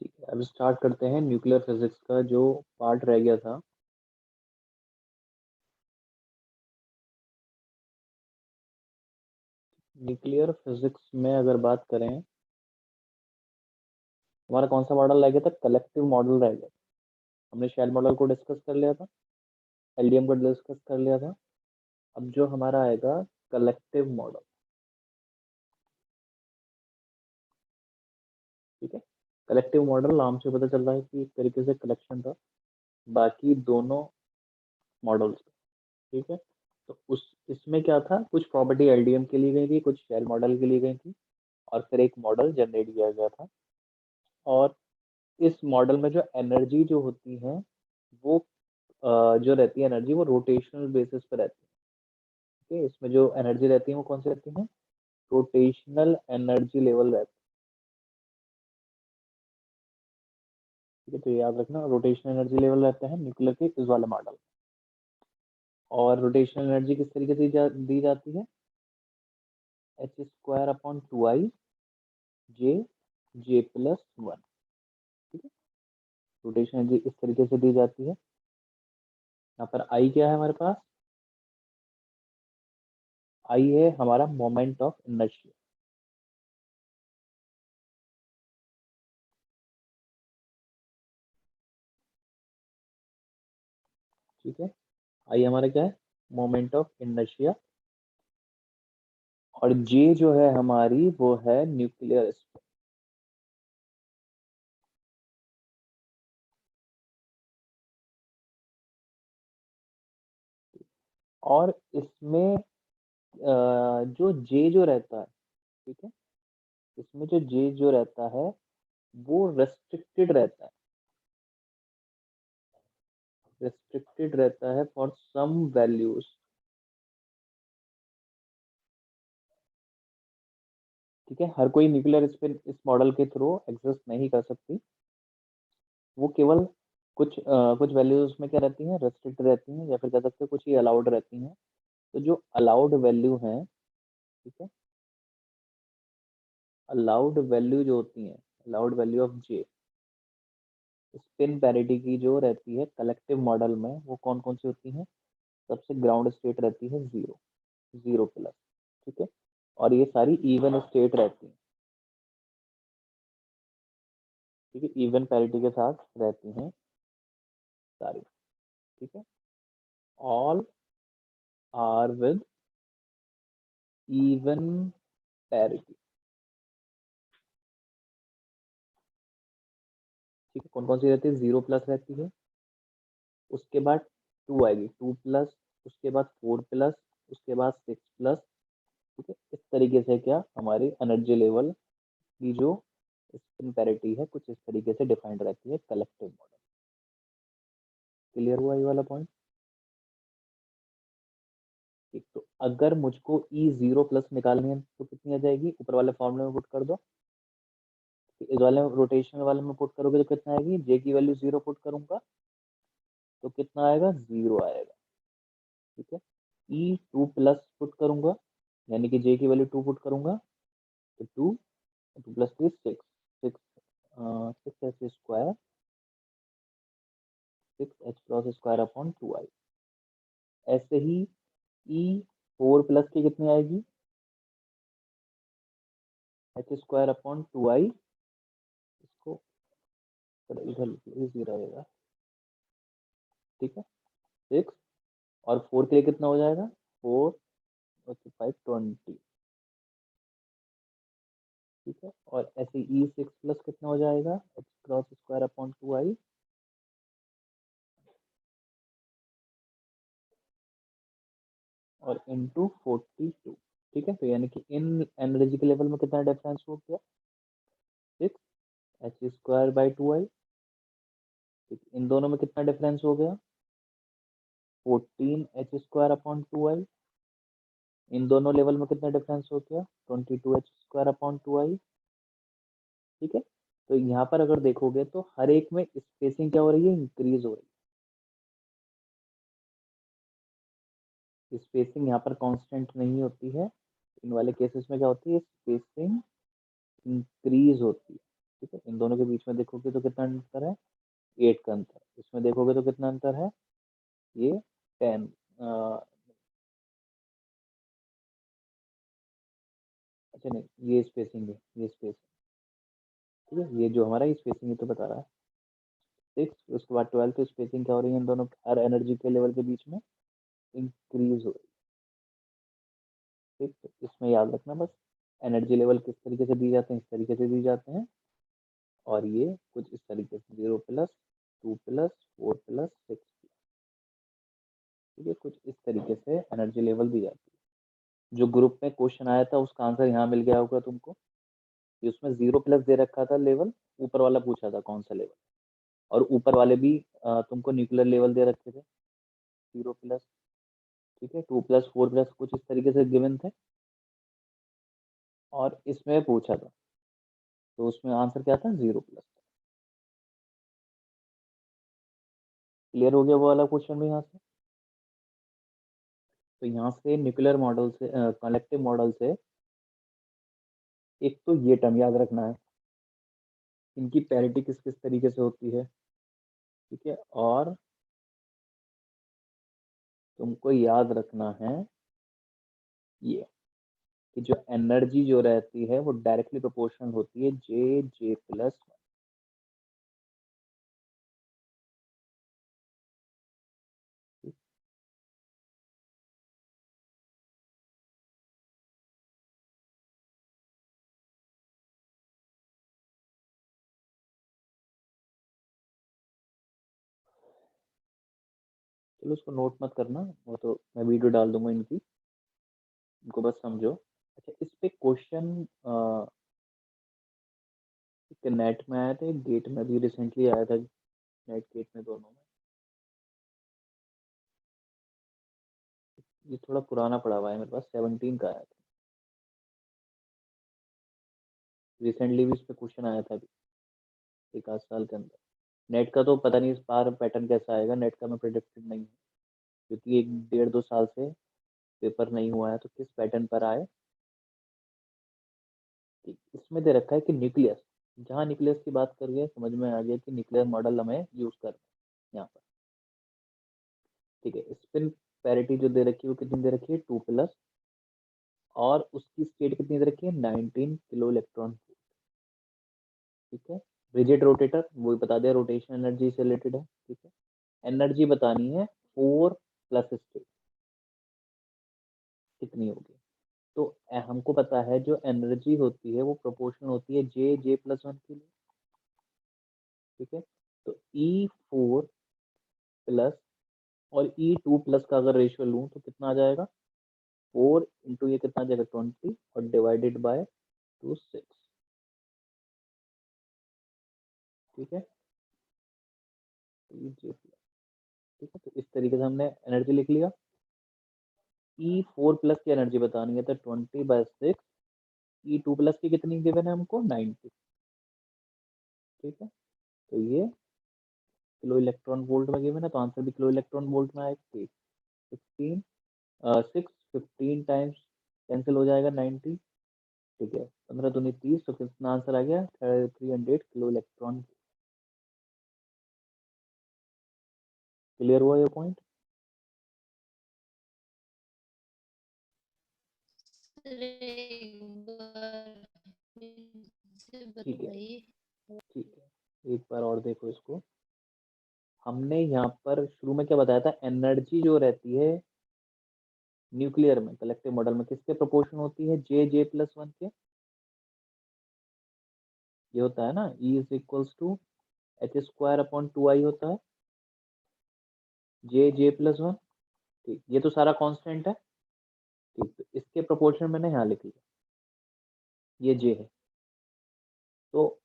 ठीक है, अब स्टार्ट करते हैं न्यूक्लियर फिजिक्स का जो पार्ट रह गया था। न्यूक्लियर फिजिक्स में अगर बात करें, हमारा कौन सा मॉडल रह गया था? कलेक्टिव मॉडल रह गया था। हमने शेल मॉडल को डिस्कस कर लिया था, एलडीएम को डिस्कस कर लिया था। अब जो हमारा आएगा कलेक्टिव मॉडल। ठीक है, कलेक्टिव मॉडल नाम से पता चल रहा है कि एक तरीके से कलेक्शन था बाकी दोनों मॉडल्स। ठीक है, तो उस इसमें क्या था, कुछ प्रॉपर्टी एलडीएम के लिए गई थी, कुछ शेल मॉडल के लिए गई थी, और फिर एक मॉडल जनरेट किया गया था। और इस मॉडल में जो एनर्जी जो होती है वो जो रहती है एनर्जी वो रोटेशनल बेसिस पर रहती है। ठीक है, इसमें जो एनर्जी रहती है वो कौन सी रहती है? रोटेशनल एनर्जी लेवल रहती है। ठीक है, तो याद रखना रोटेशनल एनर्जी लेवल रहता है न्यूक्लियर के इस वाले मॉडल। और रोटेशनल एनर्जी किस तरीके से दी जाती है? h² / 2i j+1। ठीक है, रोटेशनल एनर्जी इस तरीके से दी जाती है। यहाँ पर आई क्या है हमारे पास? आई है हमारा मोमेंट ऑफ इनर्शिया। ठीक है, आई हमारा क्या है? Moment of inertia. और जे जो है हमारी वो है न्यूक्लियर स्पिन। और इसमें जो जे जो रहता है, ठीक है, इसमें जो जे जो रहता है वो रेस्ट्रिक्टेड रहता है। रेस्ट्रिक्टेड रहता है फॉर सम वैल्यूज। ठीक है, हर कोई न्यूक्लियर स्पिन इस मॉडल के थ्रू एग्जिस्ट नहीं कर सकती। वो केवल कुछ वैल्यूज में क्या रहती हैं? रेस्ट्रिक्टेड रहती हैं, या फिर कह सकते हैं कुछ ही अलाउड रहती हैं। तो जो अलाउड वैल्यू है, ठीक है, अलाउड वैल्यू जो होती है, allowed value of J spin parity की जो रहती है कलेक्टिव मॉडल में, वो कौन कौन सी होती है? सबसे ग्राउंड स्टेट रहती है जीरो, जीरो प्लस। ठीक है, और ये सारी इवन स्टेट रहती है। ठीक है, इवन पैरिटी के साथ रहती हैं सारी। ठीक है, all are with even parity. ठीक है, कौन कौन सी रहती है? जीरो प्लस रहती है, उसके बाद टू आएगी, टू प्लस, उसके बाद फोर प्लस, उसके बाद सिक्स प्लस। ठीक है, इस तरीके से क्या हमारी एनर्जी लेवल की जो स्पिन पैरिटी है कुछ इस तरीके से डिफाइंड रहती है कलेक्टिव मॉडल। क्लियर हुआ ये वाला पॉइंट? ठीक, तो अगर मुझको ई जीरो प्लस निकालनी है तो कितनी आ जाएगी? ऊपर वाले फॉर्मूले में पुट कर दो। इस वाले रोटेशनल वाले में पुट करोगे तो कितना आएगी? जे की वैल्यू जीरो पुट करूंगा तो कितना आएगा? जीरो आएगा। ठीक है, ई टू प्लस पुट करूंगा, यानी कि जे की वैल्यू टू पुट करूंगा तो two, two plus three six, six, six H square, six H cross square upon two I. ऐसे ही ई फोर प्लस की कितनी आएगी? H square upon two I. इसको इधर इजी रहेगा। ठीक है, सिक्स, और फोर के लिए कितना हो जाएगा? Four five twenty. ठीक है, और ऐसे ई सिक्स प्लस कितना हो जाएगा? H cross square upon two I, और इंटू 42। ठीक है, तो यानी कि इन एनर्जी के लेवल में कितना डिफरेंस हो गया? Six H square by two I. इन दोनों में कितना डिफरेंस हो गया? 14 h² अपॉन टू आई। इन दोनों लेवल में कितना डिफरेंस हो गया? 22 h² अपॉन टू आई। ठीक है, तो यहाँ पर अगर देखोगे तो हर एक में स्पेसिंग क्या हो रही है? इंक्रीज हो रही है। स्पेसिंग यहाँ पर कांस्टेंट नहीं होती है, इन वाले केसेस में क्या होती है? स्पेसिंग इंक्रीज होती है। ठीक है, इन दोनों के बीच में देखोगे तो कितना अंतर है, 8 का अंतर। इसमें देखोगे तो कितना अंतर है, ये 10। अच्छा नहीं, ये स्पेसिंग है, ये स्पेस, ठीक है, ये जो हमारा स्पेसिंग है तो बता रहा है 6, उसके बाद 12, तो स्पेसिंग क्या हो रही है इन दोनों हर एनर्जी के लेवल के बीच में, इंक्रीज हो रही है। ठीक, तो इसमें याद रखना बस, एनर्जी लेवल किस तरीके से दी जाते हैं, इस तरीके से दी जाते हैं, और ये कुछ इस तरीके से 0 प्लस 2 प्लस 4 प्लस 6, ठीक है, कुछ इस तरीके से एनर्जी लेवल दी जाती है। जो ग्रुप में क्वेश्चन आया था उसका आंसर यहाँ मिल गया होगा तुमको, कि उसमें 0 प्लस दे रखा था लेवल, ऊपर वाला पूछा था कौन सा लेवल, और ऊपर वाले भी तुमको न्यूक्लियर लेवल दे रखे थे, 0 प्लस, ठीक है, 2 प्लस 4 प्लस, कुछ इस तरीके से गिवन थे, और इसमें पूछा था, तो उसमें आंसर क्या था, 0 प्लस। क्लियर हो गया वो वाला क्वेश्चन भी यहाँ से। तो यहाँ से न्यूक्लियर मॉडल से, कलेक्टिव मॉडल से, एक तो ये टर्म याद रखना है, इनकी पैरिटी किस किस तरीके से होती है, ठीक है, और तुमको याद रखना है ये, कि जो एनर्जी जो रहती है वो डायरेक्टली प्रोपोर्शनल होती है जे प्लस। चलो उसको नोट मत करना, वो तो मैं वीडियो डाल दूंगा इनकी, इनको बस समझो। अच्छा, इस पे क्वेश्चन नेट में आया था, गेट में भी रिसेंटली आया था, नेट गेट में दोनों में, ये थोड़ा पुराना पड़ा हुआ है मेरे पास, 17 का आया था, रिसेंटली भी इस पे क्वेश्चन आया था अभी, एक आध साल के अंदर। नेट का तो पता नहीं इस बार पैटर्न कैसा आएगा, नेट का मैं प्रिडिक्टेड नहीं हूँ, क्योंकि एक 1.5-2 साल से पेपर नहीं हुआ है, तो किस पैटर्न पर आए। इसमें दे रखा है कि न्यूक्लियस, जहाँ न्यूक्लियस की बात करिए समझ में आ गया कि न्यूक्लियर मॉडल हमें यूज करना है यहाँ पर, ठीक है। स्पिन पैरिटी जो दे रखी है वो कितनी दे रखी है, 2 प्लस, और उसकी स्टेट कितनी दे रखी है, 19 किलो इलेक्ट्रॉन, ठीक है। रिजिड रोटेटर वो भी बता दिया, रोटेशन एनर्जी से रिलेटेड है, ठीक है। एनर्जी बतानी है 4 प्लस स्टेट कितनी होगी, तो हमको पता है जो एनर्जी होती है वो प्रोपोर्शनल होती है जे प्लस 1 के लिए, ठीक है। तो E4 प्लस और E2 प्लस का अगर रेशियो लूँ तो कितना आ जाएगा, 4 इंटू ये कितना आ जाएगा 20, और डिवाइडेड बाय 6, ठीक है, जे प्लस, ठीक है। तो इस तरीके से हमने एनर्जी लिख लिया। E4 प्लस की एनर्जी बतानी है तो 20/6, E2 प्लस की कितनी गिवन है हमको, 90, ठीक है। तो ये किलो इलेक्ट्रॉन वोल्ट में गिवन है, तो आंसर भी किलो इलेक्ट्रॉन वोल्ट में आएगा, ठीक। 15 6 15 टाइम्स कैंसिल हो जाएगा 90, ठीक है, 15 दूनी 30, तो कितना आंसर आ गया, 300 किलो इलेक्ट्रॉन। क्लियर हुआ ये पॉइंट। ठीक है, ठीक है, एक बार और देखो इसको। हमने यहाँ पर शुरू में क्या बताया था, एनर्जी जो रहती है न्यूक्लियर में कलेक्टिव मॉडल में किसके प्रोपोर्शन होती है, जे प्लस 1 के, ये होता है ना, E is equals to h² upon 2I होता है, जे प्लस 1, ठीक, ये तो सारा कांस्टेंट है, ठीक, तो इसके प्रोपोर्शन मैंने यहाँ लिख लिया, ये जे है, तो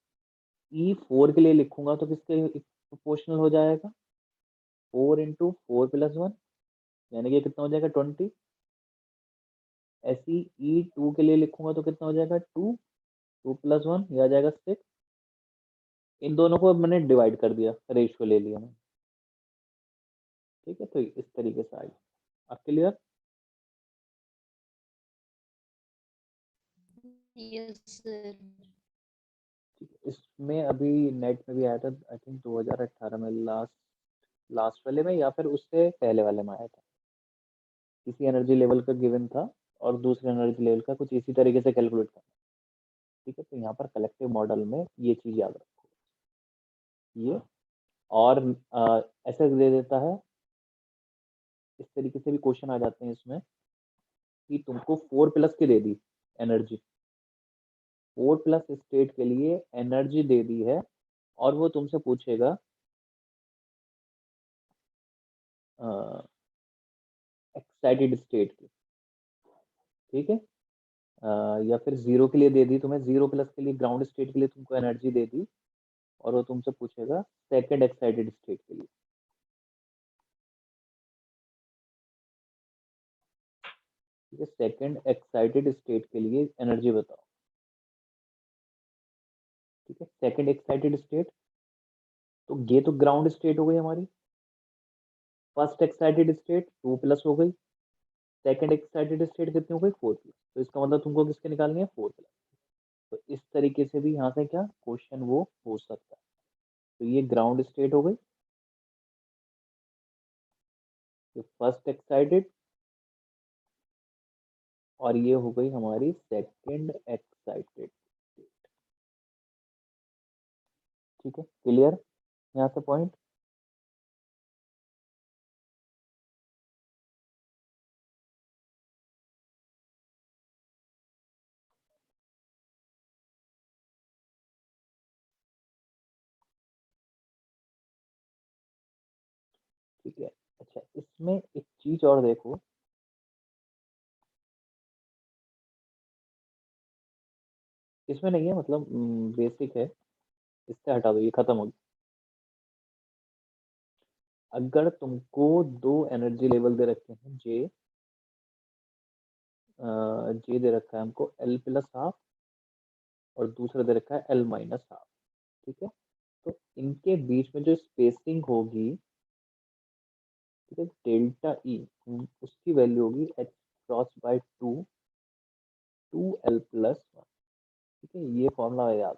E4 के लिए लिखूंगा तो किसके प्रोपोर्शनल हो जाएगा, 4 इंटू 4+1, यानी कि कितना हो जाएगा 20। ऐसे ही E2 के लिए लिखूंगा तो कितना हो जाएगा 2 2+1, ये आ जाएगा 6। इन दोनों को मैंने डिवाइड कर दिया, रेशियो ले लिया मैंने, ठीक है। तो इस तरीके से आई, अब क्लियर। Yes sir. ठीक है, इसमें अभी नेट में भी आया था, आई थिंक 2018 में, लास्ट वाले में या फिर उससे पहले वाले में आया था। किसी एनर्जी लेवल का गिवन था और दूसरे एनर्जी लेवल का कुछ इसी तरीके से कैलकुलेट करना। ठीक है, तो यहाँ पर कलेक्टिव मॉडल में ये चीज याद रखो ये। और ऐसा दे देता है, इस तरीके से भी क्वेश्चन आ जाते हैं इसमें कि तुमको 4+ की दे दी एनर्जी, 4+ स्टेट के लिए एनर्जी दे दी है, और वो तुमसे पूछेगा एक्साइटेड स्टेट की। ठीक है, या फिर 0 के लिए दे दी तुम्हें, 0+ के लिए ग्राउंड स्टेट के लिए तुमको एनर्जी दे दी, और वो तुमसे पूछेगा सेकंड एक्साइटेड स्टेट के लिए। ठीक है, सेकंड एक्साइटेड स्टेट के लिए एनर्जी बताओ। ठीक है, सेकंड एक्साइटेड स्टेट, तो ये तो ग्राउंड स्टेट हो गई हमारी। फर्स्ट एक्साइटेड स्टेट 2+ हो गई, सेकंड एक्साइटेड स्टेट कितनी हो गई 4+, तो इसका मतलब तुमको किसके निकालनी है 4+। तो इस तरीके से भी यहाँ से क्या क्वेश्चन वो हो सकता है। तो ये ग्राउंड स्टेट हो गई, तो फर्स्ट एक्साइटेड, और ये हो गई हमारी सेकंड एक्साइटेड। ठीक है, क्लियर यहाँ से पॉइंट। ठीक है, अच्छा इसमें एक चीज और देखो, इसमें नहीं है मतलब बेसिक है, इससे हटा दो, ये खत्म हो गया। अगर तुमको दो एनर्जी लेवल दे रखे हैं, जे दे रखा है हमको L+½ और दूसरा दे रखा है L-½ ठीक है, तो इनके बीच में जो स्पेसिंग होगी, ठीक है, डेल्टा E, उसकी वैल्यू होगी h×2 2L+1। ठीक है, ये फॉर्मूला है याद।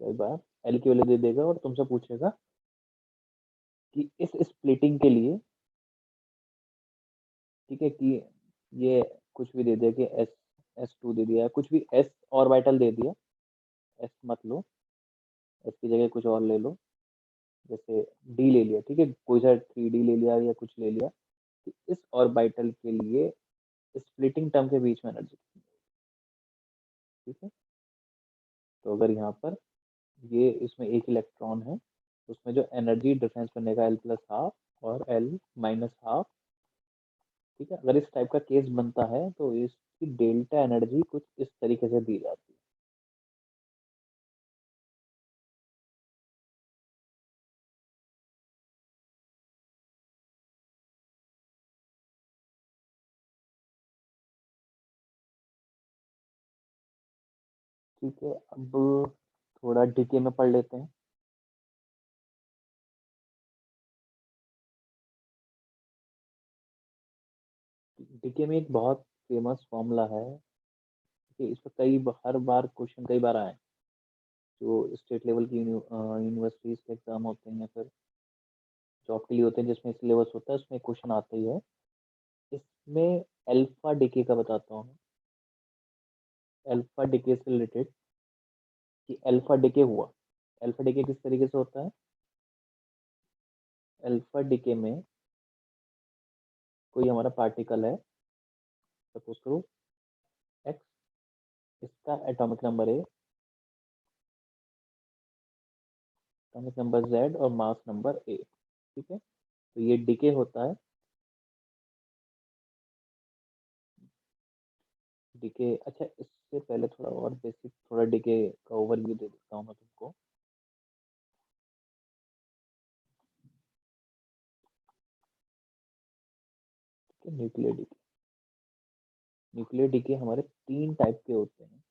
कई बार L की वैल्यू दे देगा और तुमसे पूछेगा कि इस स्प्लिटिंग के लिए, ठीक है, कि ये कुछ भी दे दिया कि S2 दे दिया, कुछ भी S ऑर्बिटल दे दिया, S मत लो, S की जगह कुछ और ले लो, जैसे D ले लिया, ठीक है, कोई सा 3D ले लिया या कुछ ले लिया, कि इस ऑर्बिटल के लिए स्प्लिटिंग टर्म के बीच में एनर्जी। ठीक है, तो अगर यहाँ पर ये इसमें एक इलेक्ट्रॉन है, उसमें जो एनर्जी डिफरेंस बनेगा L+½ और L-½ ठीक है, अगर इस टाइप का केस बनता है तो इसकी डेल्टा एनर्जी कुछ इस तरीके से दी जाती है। ठीक है, अब थोड़ा डीके में पढ़ लेते हैं। डीके में एक बहुत फेमस फॉर्मूला है कि इस पर हर बार क्वेश्चन कई बार आए, जो स्टेट लेवल की यूनिवर्सिटीज के एग्जाम होते हैं या फिर जॉब के लिए होते हैं जिसमें सिलेबस होता है, उसमें क्वेश्चन आता ही है। इसमें अल्फा डीके का बताता हूँ, अल्फा डीके से रिलेटेड, कि अल्फा डीके हुआ। अल्फा डीके किस तरीके से होता है, अल्फा डीके में कोई हमारा पार्टिकल है, सपोज करो एक्स, इसका एटॉमिक नंबर है, एटॉमिक नंबर Z और मास नंबर A। ठीक है, तो ये डीके होता है। डीके, अच्छा इससे पहले थोड़ा और बेसिक, थोड़ा डीके का ओवरव्यू दे देता हूँ मैं तुमको। न्यूक्लियर डीके, न्यूक्लियर डीके हमारे 3 टाइप के होते हैं।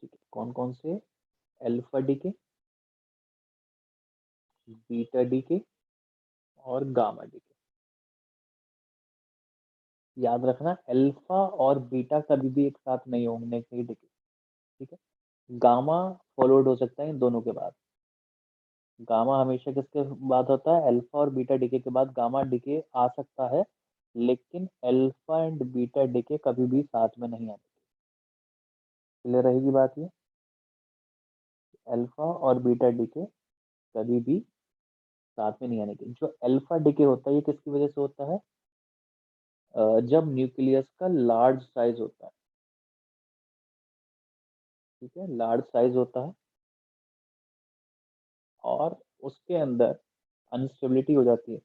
ठीक है, कौन कौन से, अल्फा डीके, बीटा डीके और गामा डीके। याद रखना अल्फा और बीटा कभी भी एक साथ नहीं होने के डिके, ठीक है। गामा फॉलोड हो सकता है इन दोनों के बाद। गामा हमेशा किसके बाद होता है, अल्फा और बीटा डिके के बाद गामा डिके आ सकता है, लेकिन अल्फा एंड बीटा डिके कभी भी साथ में नहीं आते। क्लियर रहेगी बात ये, अल्फा और बीटा डिके कभी भी साथ में नहीं आने की। जो अल्फा डिके होता है ये किसकी वजह से होता है, जब न्यूक्लियस का लार्ज साइज होता है, ठीक है, लार्ज साइज होता है और उसके अंदर अनस्टेबिलिटी हो जाती है,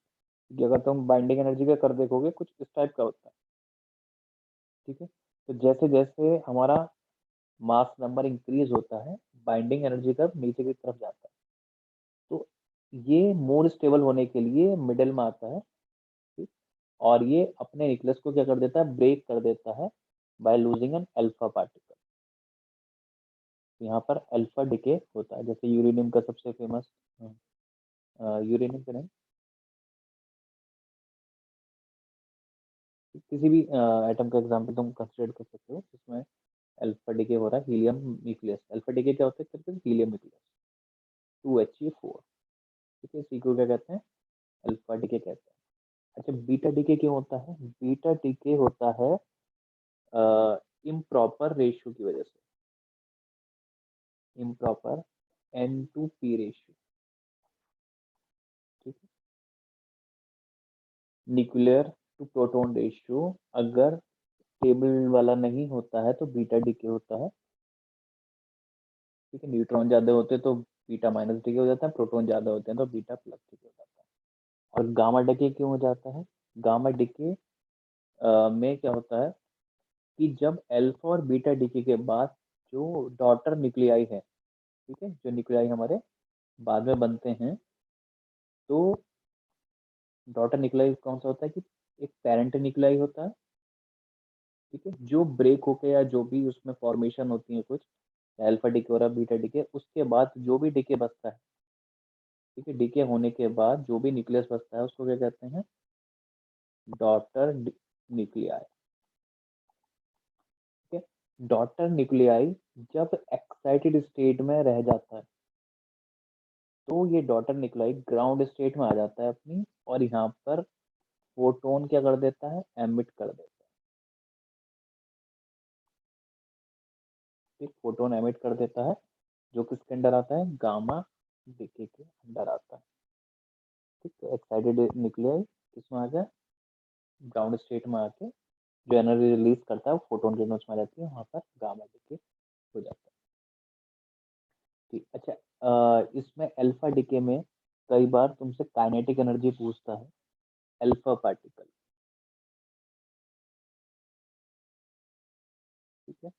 कि अगर तुम बाइंडिंग एनर्जी का कर देखोगे कुछ इस टाइप का होता है, ठीक है। तो जैसे जैसे हमारा मास नंबर इंक्रीज होता है, बाइंडिंग एनर्जी कर्व नीचे की तरफ जाता है। तो ये मोर स्टेबल होने के लिए मिडिल में आता है, ठीक। और ये अपने न्यूक्लियस को क्या कर देता है, ब्रेक कर देता है by losing an alpha particle. यहाँ पर अल्फा डिके होता है, जैसे यूरेनियम का सबसे फेमस, यूरेनियम का नहीं, किसी भी एटम का एग्जांपल तुम कंसिडर कर सकते हो जिसमें अल्फा डिके हो रहा है, हीलियम न्यूक्लियस। अल्फा डिके क्या होता है, करके हीलियम न्यूक्लियस 2He4, ठीक है, इसी को क्या कहते हैं, अल्फा डिके कहते हैं। अच्छा, बीटा डिके क्यों होता है, बीटा डिके होता है इम्प्रॉपर रेशियो की वजह से, improper N to P ratio, ठीक है, न्यूक्लियर टू प्रोटॉन रेशियो अगर स्टेबल वाला नहीं होता है तो बीटा डिके होता है, ठीक है। न्यूट्रॉन ज्यादा होते हैं तो बीटा माइनस डिके हो जाता है, प्रोटॉन ज्यादा होते हैं तो बीटा प्लस डिके हो जाता है। और गामा डिके क्यों हो जाता है, गामा डिके में क्या होता है कि जब अल्फा और बीटा डिके के बाद जो डॉटर न्यूक्लियाई है, ठीक है, जो न्यूक्लियाई हमारे बाद में बनते हैं, तो डॉटर न्यूक्लियाई कौन सा होता है कि एक पेरेंट न्यूक्लियाई होता है, ठीक है, जो ब्रेक होके या जो भी उसमें फॉर्मेशन होती है कुछ, अल्फा डिके और बीटा डिके, उसके बाद जो भी डिके बचता है, ठीक है, डिके होने के बाद जो भी न्यूक्लियस बचता है उसको क्या कहते हैं, डॉटर न्यूक्लियाई, ठीक है। डॉटर न्यूक्लियाई जब एक्साइटेड स्टेट में रह जाता है तो ये डॉटर न्यूक्लियाई ग्राउंड स्टेट में आ जाता है अपनी, और यहाँ पर फोटोन क्या कर देता है, एमिट कर देता है, ठीक, फोटोन एमिट कर देता है, जो किसके अंडर आता है, गामा डिके के अंडर आता है, ठीक। तो एक्साइटेड न्यूक्लियाई किसमें आ जाए, ग्राउंड स्टेट में आके जो एनर्जी रिलीज करता है वो फोटोन के में आ जाती है, वहां पर गामा डिके हो जाता है, ठीक। अच्छा, इसमें अल्फा डिके में कई बार तुमसे काइनेटिक एनर्जी पूछता है, अल्फा पार्टिकल, ठीक है।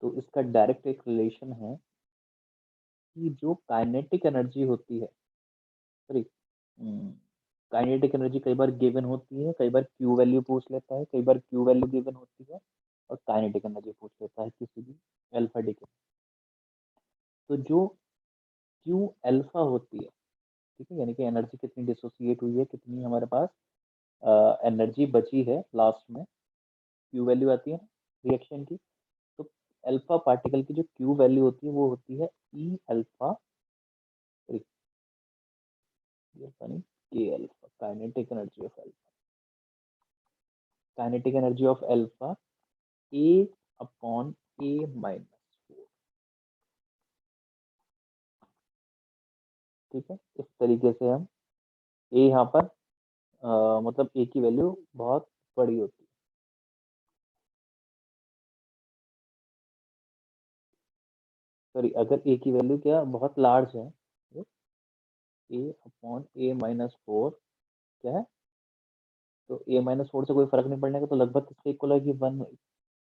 तो इसका डायरेक्ट एक रिलेशन है कि जो काइनेटिक एनर्जी होती है, सॉरी, काइनेटिक एनर्जी कई बार गिवन होती है, कई बार क्यू वैल्यू पूछ लेता है, कई बार क्यू वैल्यू गिवन होती है और काइनेटिक एनर्जी पूछ लेता है किसी भी अल्फा डिके। तो जो क्यू अल्फा होती है, ठीक है, यानी कि एनर्जी कितनी डिसोसिएट हुई है, कितनी हमारे पास एनर्जी बची है लास्ट में, क्यू वैल्यू आती है रिएक्शन की। तो अल्फा पार्टिकल की जो क्यू वैल्यू होती है वो होती है ई अल्फा, के alpha, kinetic energy of alpha, kinetic energy of alpha A upon A minus 4, ठीक है। इस तरीके से हम ए यहाँ पर मतलब ए की वैल्यू बहुत बड़ी होती है, सॉरी, अगर ए की वैल्यू क्या बहुत लार्ज है, ए अपॉन ए माइनस 4 क्या है, तो ए माइनस 4 से कोई फर्क नहीं पड़ने का, तो लगभग किसके इक्वल आएगी, 1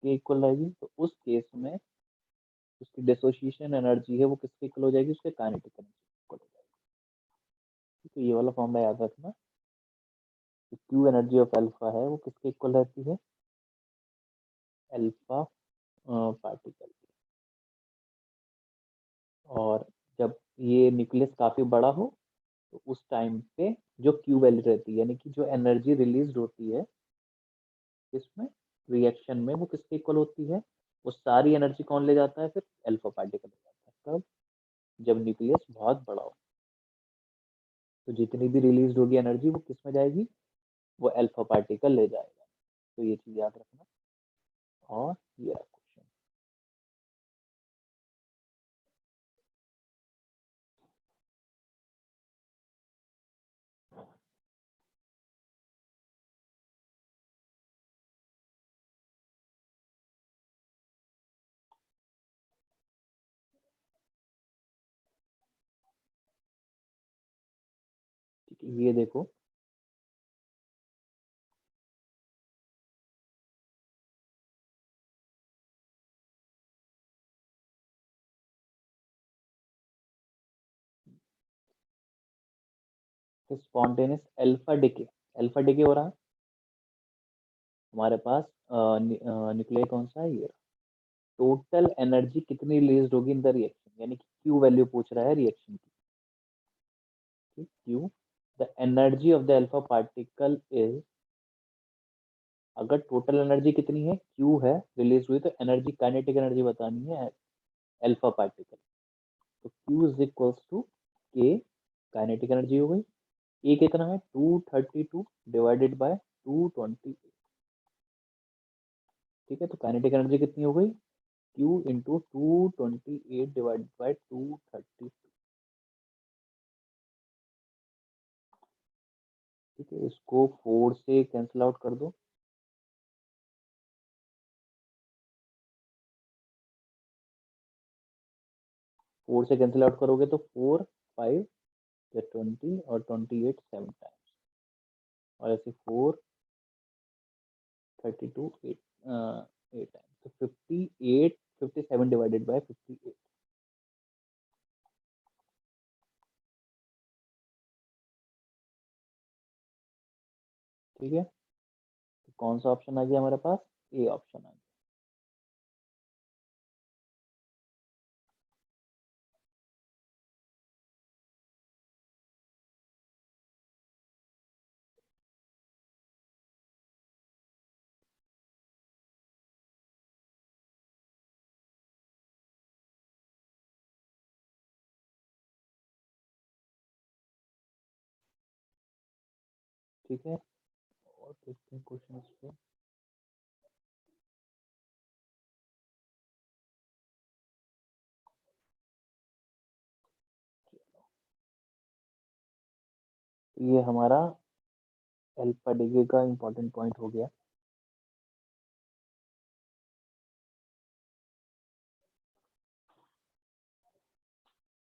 के इक्वल आएगी। तो उस केस में उसकी डिसोसिएशन एनर्जी है वो किसके इक्वल हो जाएगी, उसके काइनेटिक एनर्जी इक्वल हो जाएगी। तो ये वाला फॉर्मूला याद रखना, क्यू एनर्जी ऑफ अल्फा है वो किसके इक्वल रहती है, अल्फा पार्टिकल। और जब ये न्यूक्लियस काफी बड़ा हो तो उस टाइम पे जो क्यू वैल्यू रहती है, यानी कि जो एनर्जी रिलीज होती है इसमें रिएक्शन में वो किसके इक्वल होती है, वो सारी एनर्जी कौन ले जाता है, फिर अल्फा पार्टिकल ले जाता है। कब? जब न्यूक्लियस बहुत बड़ा हो, तो जितनी भी रिलीज होगी एनर्जी वो किस में जाएगी, वो अल्फा पार्टिकल ले जाएगा। तो ये चीज याद रखना। और ये रहा क्वेश्चन। ठीक है, ये देखो, स्पॉन्टेनियस अल्फा डिके हो रहा है हमारे पास। न्यूक्लियर कौन सा है, ये टोटल एनर्जी कितनी रिलीज होगी इन द रिएक्शन, यानी कि क्यू वैल्यू पूछ रहा है रिएक्शन की। Q, the energy of the alpha particle is, अगर टोटल एनर्जी कितनी है, क्यू है, रिलीज हुई, तो एनर्जी काइनेटिक एनर्जी बतानी है अल्फा पार्टिकल। तो क्यू इज इक्वल्स टू के, काइनेटिक एनर्जी हो गई, ए कितना है 232 डिवाइडेड बाय 220। ठीक है, तो काइनेटिक एनर्जी कितनी हो गई, क्यू इंटू 228 डिवाइडेड बाय 230। ठीक है, इसको 4 से कैंसिल आउट कर दो। 4 से कैंसिल आउट करोगे तो 4 5 या 20 और 28 7 टाइम्स, और ऐसे 4 32 8 8 टाइम्स, तो 58 57 डिवाइडेड बाय 58। ठीक है, तो कौन सा ऑप्शन आ गया हमारे पास, ए ऑप्शन आ गया। ठीक है, और देखते हैं क्वेश्चन इस पे। ये हमारा अल्फा डिग्री का इंपॉर्टेंट पॉइंट हो गया।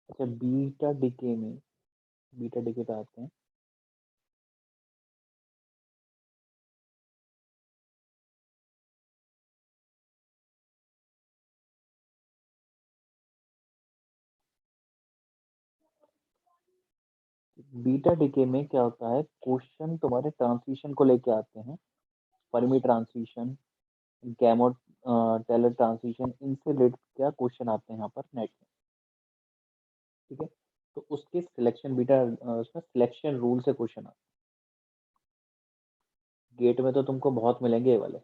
अच्छा, बीटा डिके पे आते हैं। बीटा डिके में क्या होता है, क्वेश्चन तुम्हारे ट्रांसिशन को लेके आते हैं, फर्मी ट्रांसिशन, गैमो टेलर ट्रांसिशन, इनसे रिलेटेड क्या क्वेश्चन आते हैं यहाँ पर नेट में। ठीक है, तो उसके सिलेक्शन उसमें सिलेक्शन रूल से क्वेश्चन आते हैं। गेट में तो तुमको बहुत मिलेंगे ये वाले,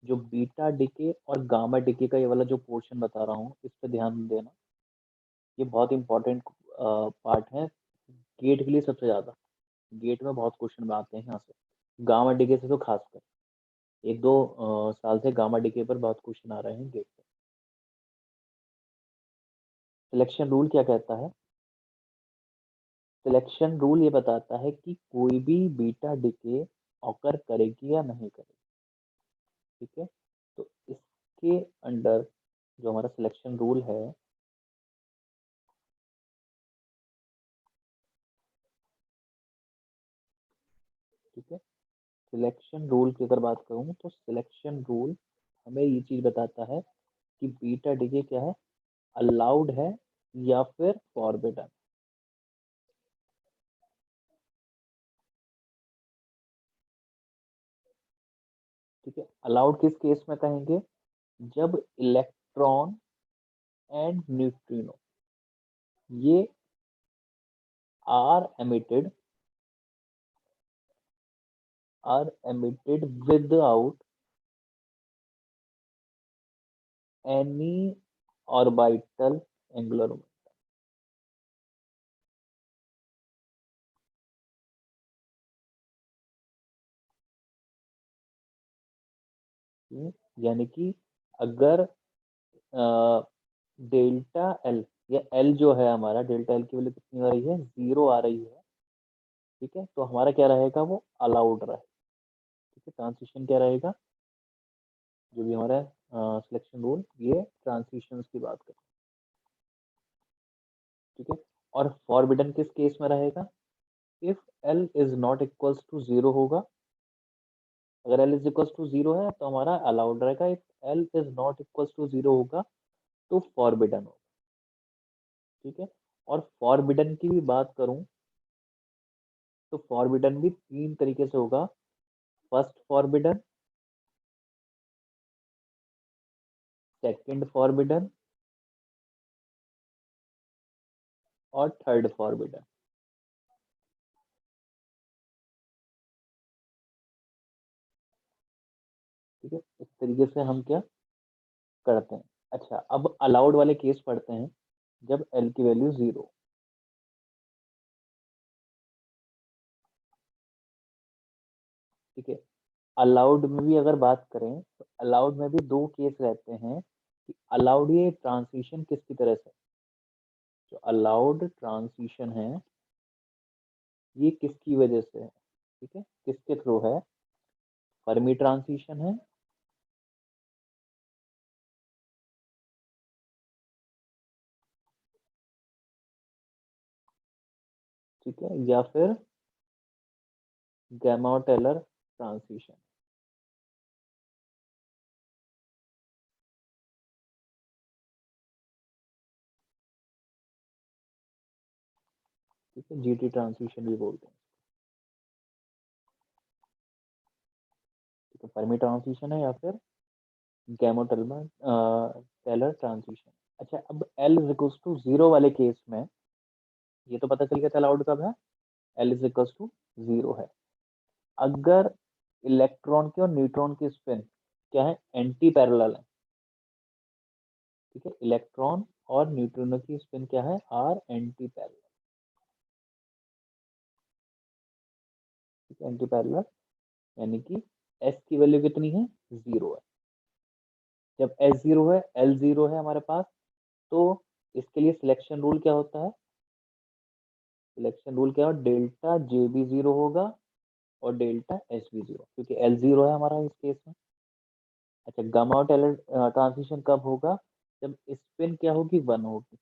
जो बीटा डिके और गामा डिके का ये वाला जो पोर्शन बता रहा हूँ, इस पे ध्यान देना। ये बहुत इंपॉर्टेंट पार्ट है गेट के लिए, सबसे ज्यादा गेट में बहुत क्वेश्चन में आते हैं यहाँ से, गामा डिके से तो खासकर। एक दो साल से गामा डिके पर बहुत क्वेश्चन आ रहे हैं गेट पे। सिलेक्शन रूल क्या कहता है, सिलेक्शन रूल ये बताता है कि कोई भी बीटा डिके ऑकर करेगी या नहीं करेगी। ठीक है, तो इसके अंडर जो हमारा सिलेक्शन रूल है, ठीक है, सिलेक्शन रूल की अगर बात करूं तो सिलेक्शन रूल हमें ये चीज बताता है कि बीटा डिके क्या है, अलाउड है या फिर फॉरबिडन। ठीक है, अलाउड किस केस में कहेंगे, जब इलेक्ट्रॉन एंड न्यूट्रिनो ये are emitted without any orbital angular momentum. यानी कि अगर डेल्टा एल या एल जो है हमारा, डेल्टा एल की वैल्यू कितनी आ रही है, 0 आ रही है, ठीक है, तो हमारा क्या रहेगा, वो अलाउड रहे, ठीक है। ट्रांसिशन क्या रहेगा, जो भी हमारा सिलेक्शन रूल, ये ट्रांसिशंस की बात करें, ठीक है। और फॉरबिडन किस केस में रहेगा, if l is not equals to 0 होगा, अगर एल इज इक्वल्स टू 0 है तो हमारा अलाउड रहेगा, if l is not equals to 0 होगा तो फॉरबिडन होगा, ठीक है। और फॉरबिडन की भी बात करूं तो फॉरबिडन भी 3 तरीके से होगा, फर्स्ट फॉरबिडन, सेकंड फॉरबिडन और थर्ड फॉरबिडन, ठीक है। इस तरीके से हम क्या करते हैं। अच्छा, अब अलाउड वाले केस पढ़ते हैं, जब एल की वैल्यू 0, ठीक है। अलाउड में भी अगर बात करें तो अलाउड में भी दो केस रहते हैं, कि अलाउड ये ट्रांसिशन किसकी तरह से, जो अलाउड ट्रांसिशन है ये किसकी वजह से है, ठीक है, किसके थ्रू है, फर्मी ट्रांसिशन है, ठीक है, या फिर गैमा टेलर ट्रांसिशन, ठीक है, जीटी ट्रांसिशन भी बोलते हैं, ठीक है, फर्मी ट्रांसिशन है या फिर गैमा टेलर ट्रांसिशन। अच्छा, अब एल इज इक्वल टू 0 वाले केस में ये तो पता चल गया था अलाउड कब है, एल इज इक्वल टू 0 है, अगर इलेक्ट्रॉन की और न्यूट्रॉन की स्पिन क्या है, एंटी पैरेलल है, ठीक है, इलेक्ट्रॉन और न्यूट्रॉन की स्पिन क्या है, आर एंटी पैरेलल, ठीक है, एंटी पैरेलल, यानी कि एस की वैल्यू कितनी है, 0 है। जब एस 0 है, एल 0 है हमारे पास, तो इसके लिए सिलेक्शन रूल क्या होता है, सिलेक्शन रूल क्या है, डेल्टा जे भी 0 होगा और डेल्टा एस भी 0, क्योंकि एल 0 है हमारा इस केस में। अच्छा, गामा और टेलर ट्रांसिशन कब होगा, जब स्पिन क्या होगी, 1 होगी,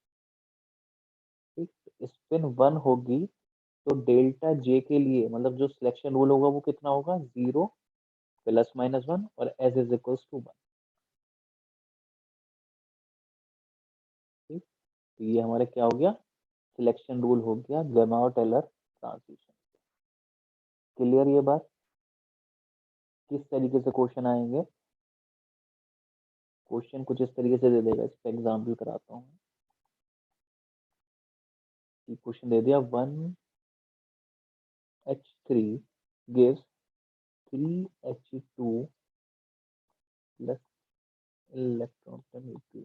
ठीक, स्पिन 1 होगी तो डेल्टा जे के लिए मतलब जो सिलेक्शन रूल होगा वो कितना होगा, 0 प्लस माइनस 1 और एस इज इक्वल्स टू 1, ठीक। तो ये हमारे क्या हो गया, सिलेक्शन रूल हो गया गामा और टेलर ट्रांसिशन। क्लियर ये बात, किस तरीके से क्वेश्चन आएंगे, क्वेश्चन कुछ इस तरीके से दे देगा, इस पर एग्जाम्पल कराता हूँ। क्वेश्चन दे दिया 1H3 gives 3H2 plus electron chemistry,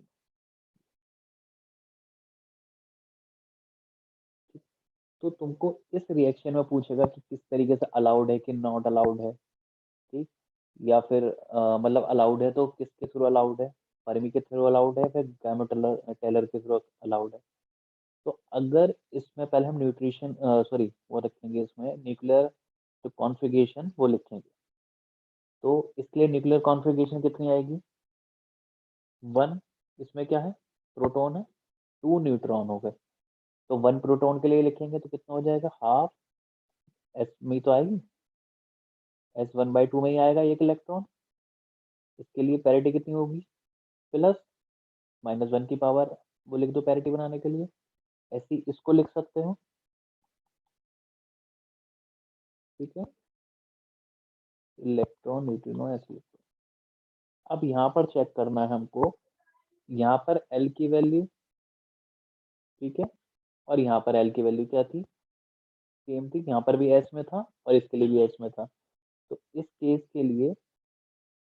तो तुमको इस रिएक्शन में पूछेगा कि किस तरीके से अलाउड है कि नॉट अलाउड है, ठीक, या फिर मतलब अलाउड है तो किसके थ्रू अलाउड है, फर्मी के थ्रू अलाउड है, फिर गामा टेलर टेलर के थ्रू अलाउड है। तो अगर इसमें पहले हम न्यूट्रिशन सॉरी वो रखेंगे, इसमें न्यूक्लियर जो कॉन्फ़िगरेशन वो लिखेंगे, तो इसके लिए न्यूक्लियर कॉन्फ़िगरेशन कितनी आएगी, 1, इसमें क्या है, प्रोटॉन है, 2 न्यूट्रॉन हो गए, तो 1 प्रोटॉन के लिए लिखेंगे तो कितना हो जाएगा, हाफ एस में ही तो आएगी, S1/2 में ही आएगा एक इलेक्ट्रॉन, इसके लिए पैरिटी कितनी होगी, प्लस माइनस 1 की पावर, वो लिख दो पैरिटी बनाने के लिए, ऐसी इसको लिख सकते हो, ठीक है, इलेक्ट्रॉन न्यूट्रिनो ऐसे लिख दो। अब यहाँ पर चेक करना है हमको, यहाँ पर एल की वैल्यू, ठीक है, और यहाँ पर एल की वैल्यू क्या थी, सेम थी, यहाँ पर भी एस में था और इसके लिए भी एस में था, तो इस केस के लिए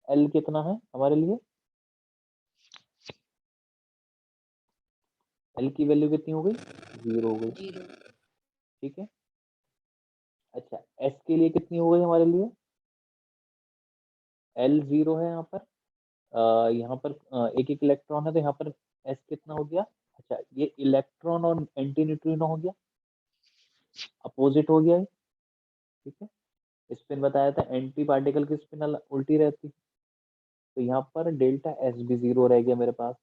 एल कितना है हमारे लिए, एल की वैल्यू कितनी हो गई, 0 हो गई, 0। ठीक है। अच्छा एस के लिए कितनी हो गई हमारे लिए, एल 0 है यहाँ पर एक एक इलेक्ट्रॉन है, तो यहाँ पर एस कितना हो गया, अच्छा ये इलेक्ट्रॉन और एंटी न्यूट्रिनो हो गया, अपोजिट हो गया, ठीक है। स्पिन बताया था एंटी पार्टिकल की स्पिन उल्टी रहती, तो यहाँ पर डेल्टा एस भी 0 रह गया मेरे पास,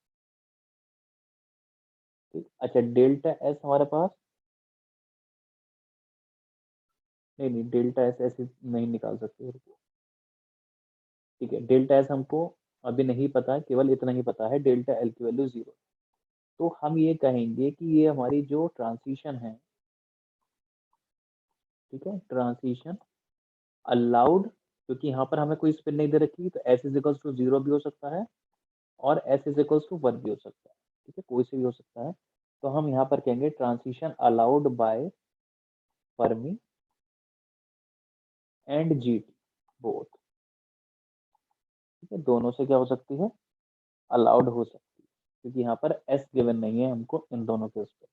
ठीक। अच्छा डेल्टा एस हमारे पास, नहीं डेल्टा एस ऐसे नहीं निकाल सकते, ठीक है। डेल्टा एस हमको अभी नहीं पता, केवल इतना ही पता है डेल्टा एल की वैल्यू 0। तो हम ये कहेंगे कि ये हमारी जो ट्रांजिशन है, ठीक है, ट्रांजिशन अलाउड, क्योंकि यहाँ पर हमें कोई स्पिन नहीं दे रखी, तो एस इज इक्वल्स टू 0 भी हो सकता है और एस इज इक्वल्स टू 1 भी हो सकता है, ठीक है, कोई से भी हो सकता है। तो हम यहाँ पर कहेंगे transition allowed by Fermi and G T both, ठीक है, दोनों से क्या हो सकती है, अलाउड हो सकती है, क्योंकि यहाँ पर एस गिवन नहीं है हमको इन दोनों केस पे।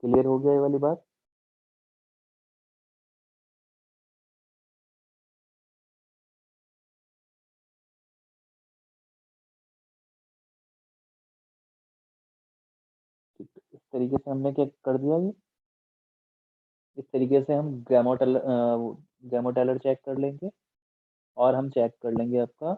क्लियर हो गया ये वाली बात। ठीक है, इस तरीके से हमने क्या कर दिया, ये इस तरीके से हम गैमो टेलर चेक कर लेंगे और हम चेक कर लेंगे आपका